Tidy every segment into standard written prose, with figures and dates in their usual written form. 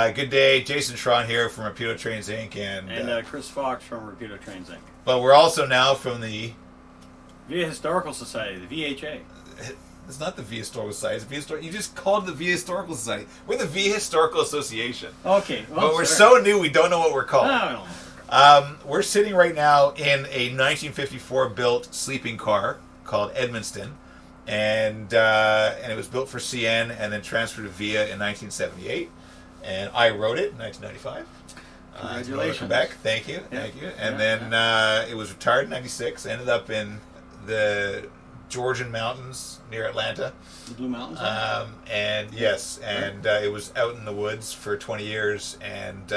Good day, Jason Schron here from Rapido Trains Inc. And Chris Fox from Rapido Trains Inc. But we're also now from the Via Historical Society, the VHA. It's not the Via Historical Society. It's you just called it the Via Historical Society. We're the Via Historical Association. Okay. Well, but we're so new we don't know what we're called. No, I don't know. We're sitting right now in a 1954 built sleeping car called Edmundston. And it was built for CN and then transferred to Via in 1978. And I wrote it in 1995. Congratulations. Quebec. Thank you. Yeah. Thank you. And then it was retired in 96. Ended up in the Georgian mountains near Atlanta. The Blue Mountains? And yes. And it was out in the woods for 20 years. And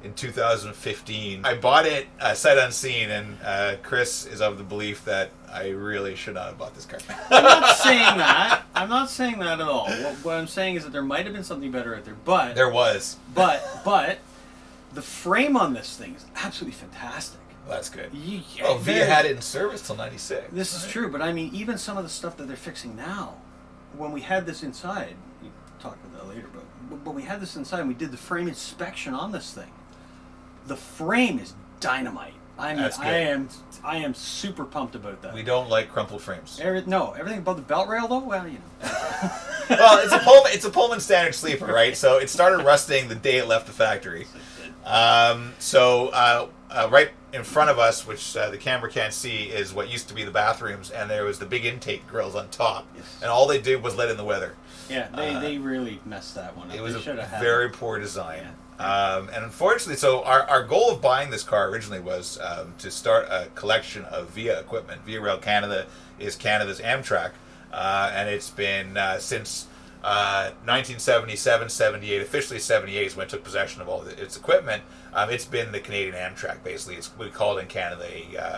in 2015, I bought it sight unseen. And Chris is of the belief that I really should not have bought this car. I'm not saying that. I'm not saying that at all. What I'm saying is that there might have been something better out there, but there was. But the frame on this thing is absolutely fantastic. Well, that's good. Yeah, Via had it in service till '96. This is true, but I mean, even some of the stuff that they're fixing now, when we had this inside, you can talk about that later, but when we had this inside and we did the frame inspection on this thing, the frame is dynamite. I mean, I am super pumped about that. We don't like crumpled frames. Everything above the belt rail, though. Well, you know. Well, it's a Pullman standard sleeper, right? So it started rusting the day it left the factory. Right in front of us, which the camera can't see, is what used to be the bathrooms, and there was the big intake grills on top, and all they did was let in the weather. Yeah, they really messed that one up. It was a very poor design. Yeah. And unfortunately, so our goal of buying this car originally was to start a collection of Via equipment. Via Rail Canada is Canada's Amtrak, and it's been since 1977, 78, officially 78 is when it took possession of all its equipment. It's been the Canadian Amtrak, basically. We call it in Canada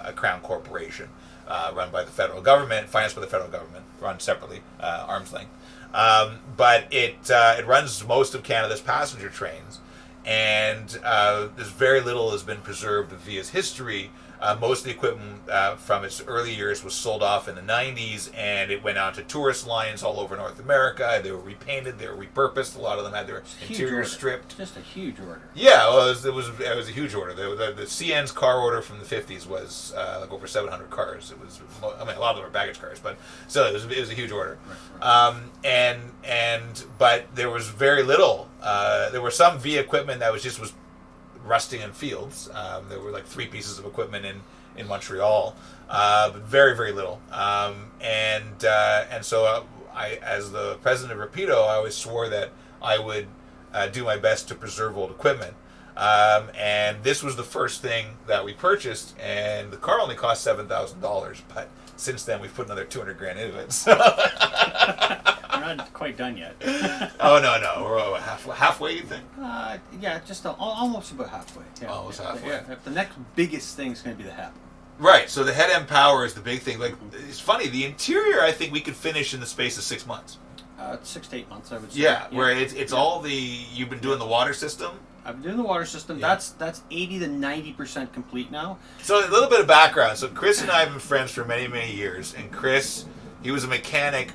a crown corporation, run by the federal government, financed by the federal government, run separately, arm's length. But it runs most of Canada's passenger trains. And there's very little has been preserved of Via's history. Most of the equipment from its early years was sold off in the 90s, and it went on to tourist lines all over North America. They were repainted, they were repurposed. A lot of them had their interiors stripped. Just a huge order. Yeah, well, it was a huge order. The CN's car order from the 50s was like over 700 cars. It was, I mean, a lot of them were baggage cars, but still, it was a huge order. Right. But there was very little. There were some Via equipment that was rusting in fields. There were like 3 pieces of equipment in Montreal, but very, very little. So I, as the president of Rapido, I always swore that I would do my best to preserve old equipment. And this was the first thing that we purchased, and the car only cost $7,000, but since then we've put another $200,000 into it. So We're not quite done yet. Oh no, we're halfway. You think? Yeah, just almost about halfway. Yeah, almost halfway. Yeah, the next biggest thing is going to be the HEP. Right. So the head end power is the big thing. Like, it's funny. The interior, I think we could finish in the space of 6 months. 6 to 8 months, I would say. Yeah, where it's all you've been doing the water system. I've been doing the water system. Yeah. That's 80 to 90% complete now. So a little bit of background. So Chris and I have been friends for many, many years, and Chris, he was a mechanic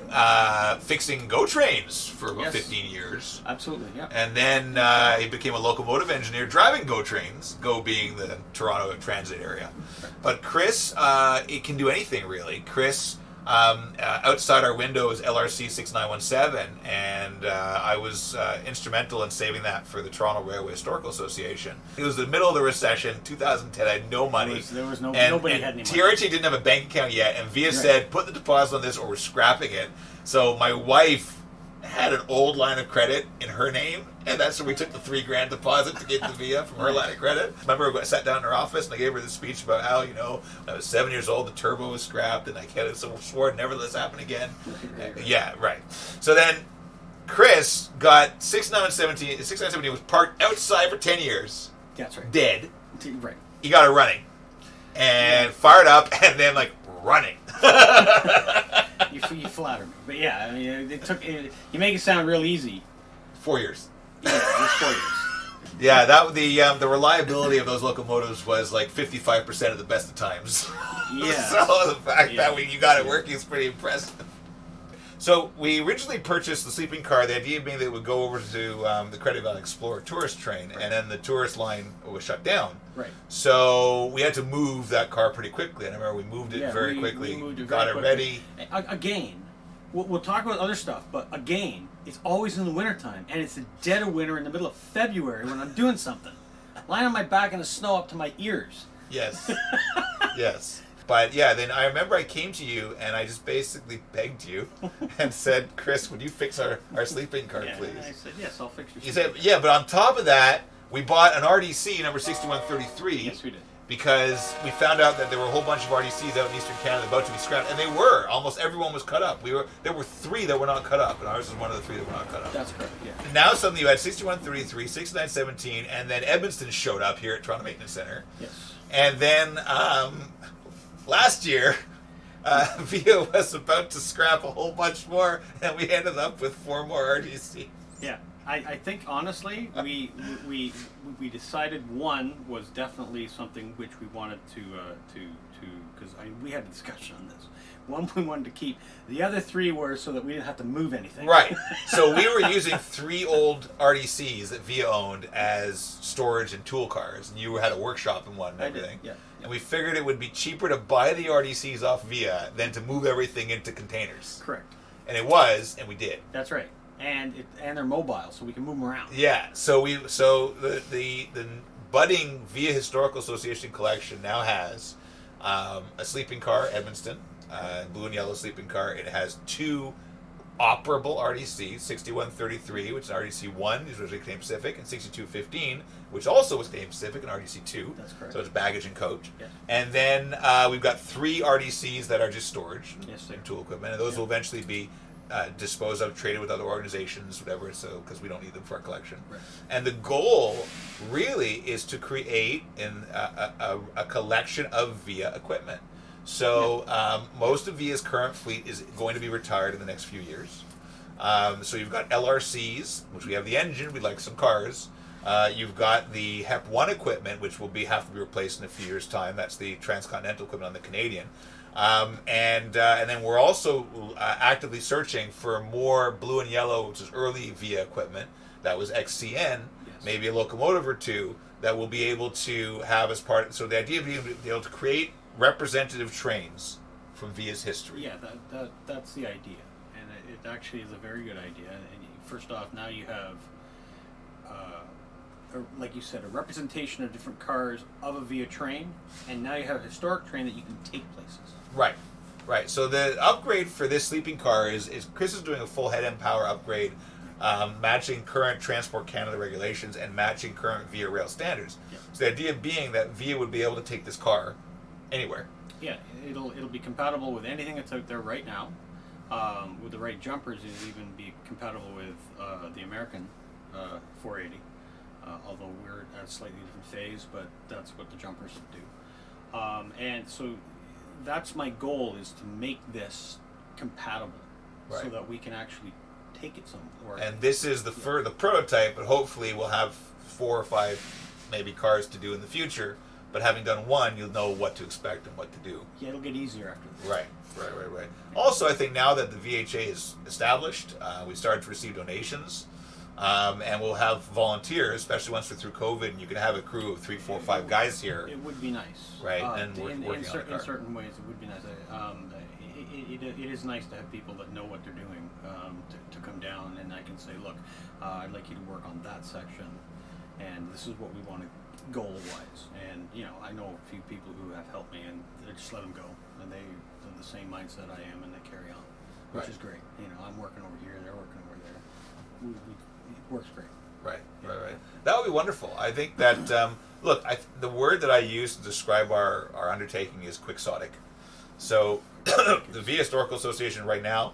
fixing GO trains for about 15 years. Absolutely, yeah. And then he became a locomotive engineer driving GO trains, GO being the Toronto transit area. Right. But Chris, it can do anything really. Chris, outside our window is LRC 6917, and I was instrumental in saving that for the Toronto Railway Historical Association. It was the middle of the recession, 2010. I had no money. Nobody had any money. TRT didn't have a bank account yet, and Via said, put the deposit on this or we're scrapping it. So my wife had an old line of credit in her name, and that's where we took the $3,000 deposit to get the Via from her line of credit. Remember, I sat down in her office and I gave her this speech about how, when I was 7 years old, the turbo was scrapped, and I swore never let this happen again. Yeah, right. So then Chris got 6917. 6917 was parked outside for 10 years. That's right. Dead. Right. He got it running and fired up, and then running. You flatter me, but yeah, I mean, you make it sound real easy. 4 years. Yeah, it was 4 years. Yeah, the reliability of those locomotives was like 55% of the best of times. Yeah. So the fact that you got it working is pretty impressive. So we originally purchased the sleeping car. The idea being that it would go over to the Credit Valley Explorer tourist train, and then the tourist line was shut down. Right. So we had to move that car pretty quickly. And I remember we moved it very quickly, we moved it got very it ready. Again, we'll talk about other stuff, but again, it's always in the wintertime, and it's the dead of winter in the middle of February when I'm doing something. Lying on my back in the snow up to my ears. Yes. Yes. But yeah, then I remember I came to you and I just basically begged you and said, Chris, would you fix our sleeping car, please? And I said, yes, I'll fix your You sleeping said, yeah, but on top of that, we bought an RDC number 6133. Yes, we did. Because we found out that there were a whole bunch of RDCs out in Eastern Canada about to be scrapped, and they were. Almost everyone was cut up. There were 3 that were not cut up, and ours was one of the 3 that were not cut up. That's correct, yeah. Now suddenly you had 6133, 6917, and then Edmonton showed up here at Toronto Maintenance Center. Yes. And then last year, VIA was about to scrap a whole bunch more, and we ended up with 4 more RDCs. Yeah, I think honestly, we decided one was definitely something which we wanted to because we had a discussion on this. One we wanted to keep. The other 3 were so that we didn't have to move anything. Right. So we were using 3 old RDCs that VIA owned as storage and tool cars, and you had a workshop in one and everything. Yeah. And we figured it would be cheaper to buy the RDCs off VIA than to move everything into containers. Correct. And it was, and we did. That's right. And they're mobile, so we can move them around. Yeah. So the budding VIA Historical Association collection now has a sleeping car, Edmundston, blue and yellow sleeping car. It has 2 operable RDCs, 6133, which is RDC 1, which was Canadian Pacific, and 6215, which also was Canadian Pacific, and RDC 2. That's correct. So it's baggage and coach. Yes. And then we've got 3 RDCs that are just storage and tool equipment, and those will eventually be disposed of, traded with other organizations, whatever, so because we don't need them for our collection. Right. And the goal really is to create a collection of VIA equipment. So most of VIA's current fleet is going to be retired in the next few years. So you've got LRCs, which we have the engine, we'd like some cars. You've got the HEP 1 equipment, which will have to be replaced in a few years' time. That's the transcontinental equipment on the Canadian. And then we're also actively searching for more blue and yellow, which is early VIA equipment. That was XCN, Yes. maybe a locomotive or 2 that we'll be able to have as part. So the idea of being able to create representative trains from VIA's history. Yeah, that's the idea, and it actually is a very good idea. And first off, now you have, like you said, a representation of different cars of a VIA train, and now you have a historic train that you can take places. Right, right. So the upgrade for this sleeping car is Chris is doing a full head end power upgrade, matching current Transport Canada regulations and matching current VIA rail standards. Yeah. So the idea being that VIA would be able to take this car anywhere. Yeah, it'll be compatible with anything that's out there right now. With the right jumpers, it'll even be compatible with the American 480. Although we're at a slightly different phase, but that's what the jumpers do. And so that's my goal, is to make this compatible, so Right. that we can actually take it somewhere. And this is the prototype, but hopefully we'll have 4 or 5 maybe cars to do in the future. But having done one, you'll know what to expect and what to do. Yeah, it'll get easier after this. Right. Also, I think now that the VHA is established, we started to receive donations, and we'll have volunteers, especially once we're through COVID, and you can have a crew of 3, 4, 5 guys here. It would be nice. Right, and working on the car. In certain ways, it would be nice. It is nice to have people that know what they're doing, to come down, and I can say, look, I'd like you to work on that section, and this is what we want to goal-wise. And I know a few people who have helped me, and I just let them go, and they're the same mindset I am, and they carry on, which Right. is great. I'm working over here, they're working over there. It works great. Right. That would be wonderful. I think that, look, the word that I use to describe our undertaking is quixotic. So the VIA Historical Association right now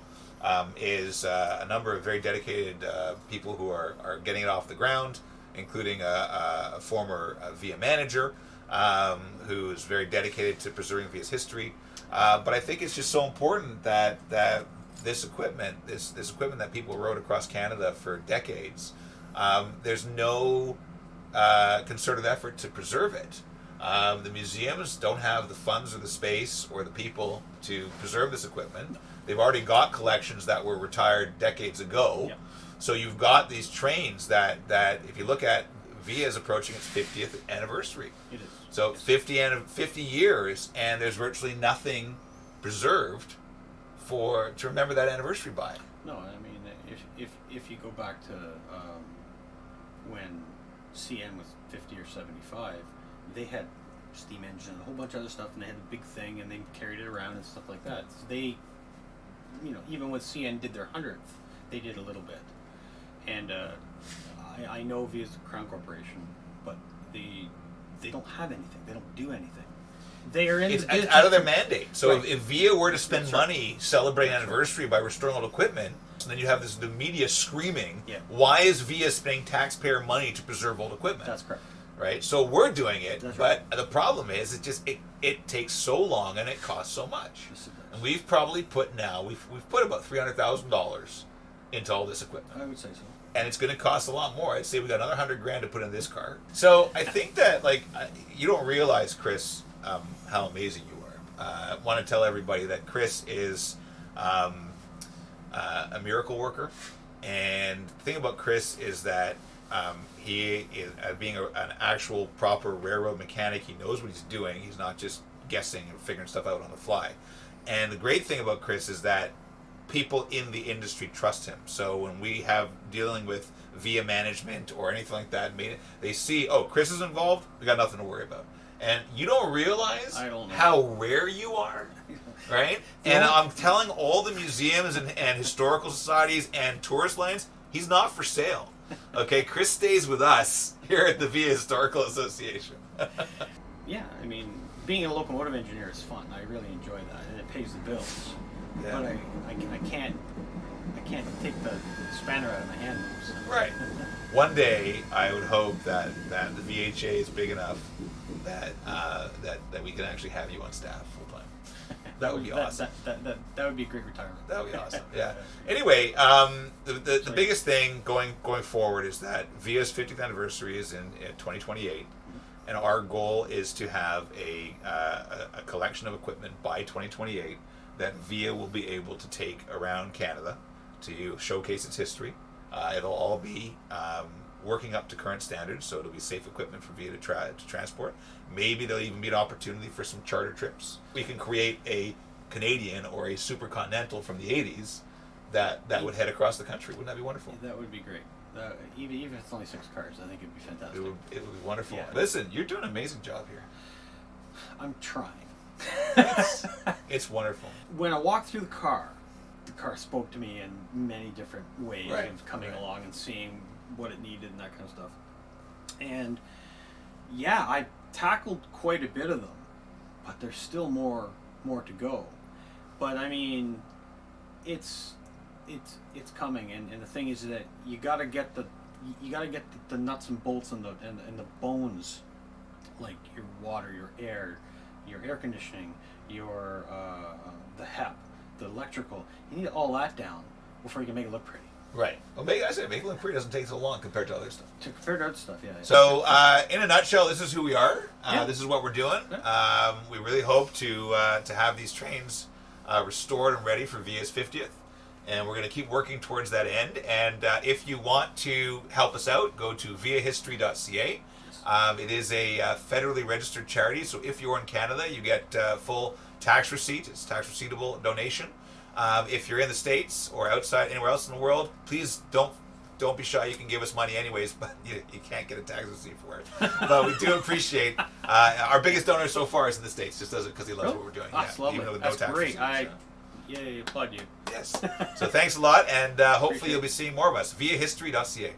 is a number of very dedicated people who are getting it off the ground, including a former VIA manager who is very dedicated to preserving VIA's history. But I think it's just so important that this equipment, this equipment that people rode across Canada for decades, there's no concerted effort to preserve it. The museums don't have the funds or the space or the people to preserve this equipment. They've already got collections that were retired decades ago. Yep. So you've got these trains that if you look at, VIA is approaching its 50th anniversary. It is. So 50 years, and there's virtually nothing preserved to remember that anniversary by. No, I mean, if you go back to when CN was 50 or 75, they had steam engine and a whole bunch of other stuff, and they had the big thing, and they carried it around and stuff like that. So they, even when CN did their 100th, they did a little bit. And I know VIA's a Crown Corporation, but they don't have anything. They don't do anything. They are in It's the business out of their mandate. So Right. if VIA were to spend That's right. money celebrating That's anniversary by restoring old equipment, and then you have the media screaming, Yeah. why is VIA spending taxpayer money to preserve old equipment? That's correct. Right? So we're doing it, That's but the problem is it takes so long and it costs so much. Yes, it does. And we've probably put about $300,000 into all this equipment. I would say so. And it's going to cost a lot more. I'd say we got another $100,000 to put in this car. So I think that you don't realize, Chris, how amazing you are. I want to tell everybody that Chris is a miracle worker, and the thing about Chris is that he is being an actual proper railroad mechanic. He knows what he's doing. He's not just guessing and figuring stuff out on the fly. And the great thing about Chris is that people in the industry trust him. So when we have dealing with VIA management or anything like that, they see, oh, Chris is involved, we got nothing to worry about. And you don't realize how rare you are, right? And I'm telling all the museums and historical societies and tourist lines, he's not for sale. Okay, Chris stays with us here at the VIA Historical Association. Yeah, I mean, being a locomotive engineer is fun. I really enjoy that, and it pays the bills. Yeah. But I can't take the spanner out of my hand. So. Right. One day, I would hope that the VHA is big enough that we can actually have you on staff full time. That would be awesome. That would be a great retirement. That would be awesome. Yeah. Anyway, the biggest thing going forward is that VIA's 50th anniversary is in 2028, and our goal is to have a collection of equipment by 2028 that VIA will be able to take around Canada to showcase its history. It'll all be working up to current standards, so it'll be safe equipment for VIA to transport. Maybe there'll even be an opportunity for some charter trips. We can create a Canadian or a supercontinental from the 80s that would head across the country. Wouldn't that be wonderful? That would be great. Even if it's only 6 cars, I think it'd be fantastic. It would be wonderful. Yeah. Listen, you're doing an amazing job here. I'm trying. It's wonderful. When I walked through the car spoke to me in many different ways Right, of coming right. along and seeing what it needed and that kind of stuff. And yeah, I tackled quite a bit of them, but there's still more to go. But I mean, it's coming, and the thing is that you gotta get the nuts and bolts and the bones, like your water, your air conditioning, your the HEP, the electrical. You need all that down before you can make it look pretty. Right. Well, make it look pretty doesn't take so long compared to other stuff. Compared to other stuff, yeah. So, in a nutshell, this is who we are. Yeah. This is what we're doing. Yeah. We really hope to have these trains restored and ready for VIA's 50th. And we're going to keep working towards that end. And if you want to help us out, go to viahistory.ca. It is a federally registered charity, so if you're in Canada, you get full tax receipt. It's tax receivable donation. If you're in the States or outside anywhere else in the world, please don't be shy. You can give us money anyways, but you can't get a tax receipt for it. But we do appreciate our biggest donor so far is in the States. Just does it because he loves what we're doing. That's lovely. Even with That's no tax great. receipt, I applaud you. Yes. So thanks a lot, and hopefully you'll be seeing more of us. viahistory.ca.